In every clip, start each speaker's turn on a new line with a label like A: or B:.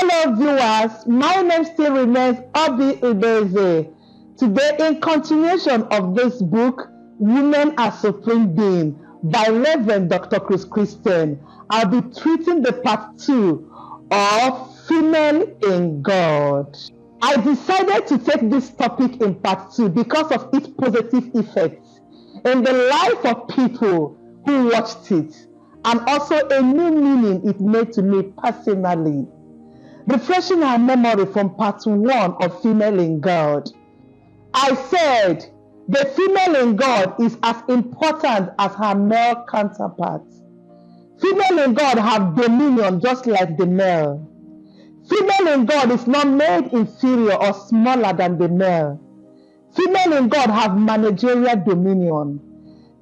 A: Hello viewers, my name still remains Oby Udeze. Today, in continuation of this book, Women are Supreme Being by Reverend Dr. Christian, I'll be treating the part 2 of Female in God. I decided to take this topic in part 2 because of its positive effects in the life of people who watched it, and also a new meaning it made to me personally. Refreshing our memory from part 1 of Female in God, I said the female in God is as important as her male counterpart. Female in God have dominion just like the male. Female in God is not made inferior or smaller than the male. Female in God have managerial dominion.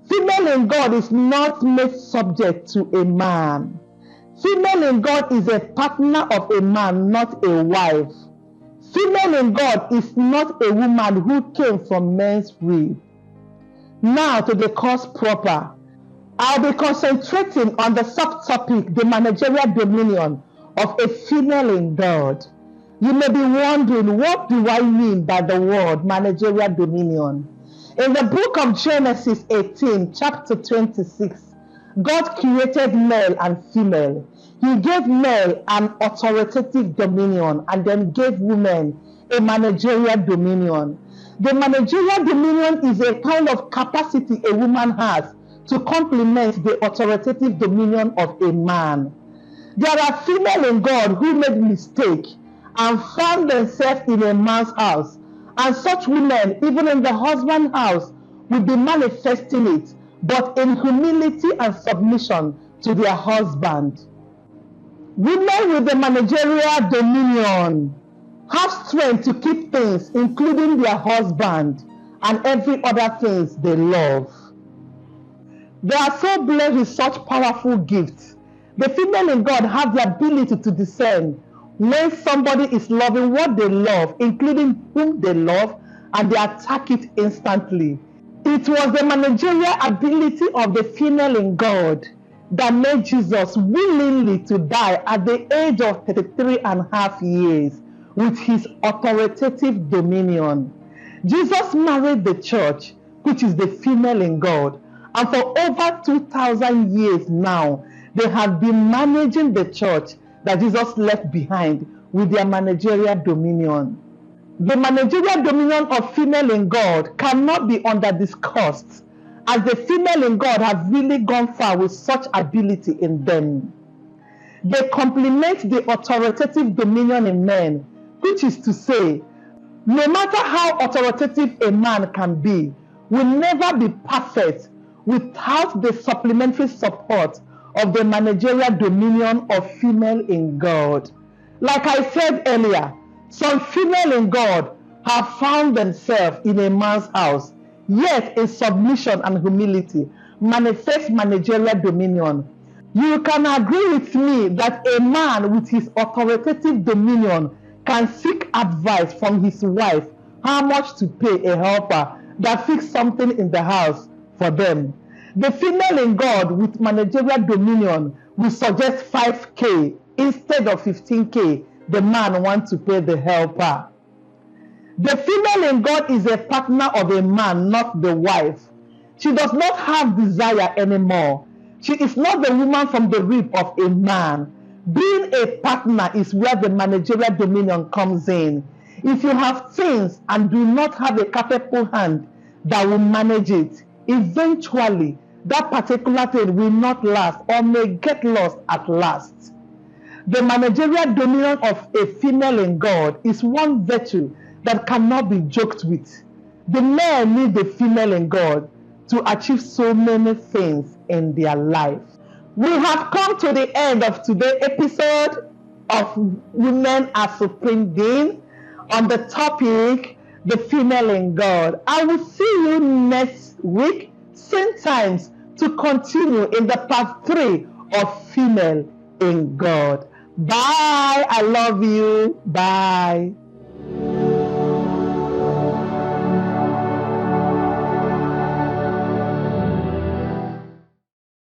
A: Female in God is not made subject to a man. Female in God is a partner of a man, not a wife. Female in God is not a woman who came from men's rib. Now to the cause proper. I'll be concentrating on the subtopic, the managerial dominion of a female in God. You may be wondering, what do I mean by the word managerial dominion? In the book of Genesis 18, chapter 26, God created male and female. He gave male an authoritative dominion and then gave women a managerial dominion. The managerial dominion is a kind of capacity a woman has to complement the authoritative dominion of a man. There are female in God who made mistake and found themselves in a man's house, and such women, even in the husband's house, will be manifesting it, but in humility and submission to their husband. Women with the managerial dominion have strength to keep things, including their husband and every other things they love. They are so blessed with such powerful gifts. The female in God have the ability to discern when somebody is loving what they love, including whom they love, and they attack it instantly. It was the managerial ability of the female in God that made Jesus willingly to die at the age of 33.5 years with his authoritative dominion. Jesus married the church, which is the female in God, and for over 2,000 years now, they have been managing the church that Jesus left behind with their managerial dominion. The managerial dominion of female in God cannot be under-discussed, as the female in God have really gone far with such ability in them. They complement the authoritative dominion in men, which is to say, no matter how authoritative a man can be, will never be perfect without the supplementary support of the managerial dominion of female in God. Like I said earlier, some female in God have found themselves in a man's house, yet in submission and humility, manifest managerial dominion. You can agree with me that a man with his authoritative dominion can seek advice from his wife how much to pay a helper that fix something in the house for them. The female in God with managerial dominion will suggest 5K instead of 15K the man wants to pay the helper. The female in God is a partner of a man, not the wife. She does not have desire anymore. She is not the woman from the rib of a man. Being a partner is where the managerial dominion comes in. If you have things and do not have a capable hand that will manage it, eventually that particular thing will not last or may get lost at last. The managerial dominion of a female in God is one virtue that cannot be joked with. The men need the female in God to achieve so many things in their life. We have come to the end of today's episode of Women are Supreme Being on the topic, the female in God. I will see you next week, same times, to continue in the part 3 of Female in God. Bye. I love you. Bye.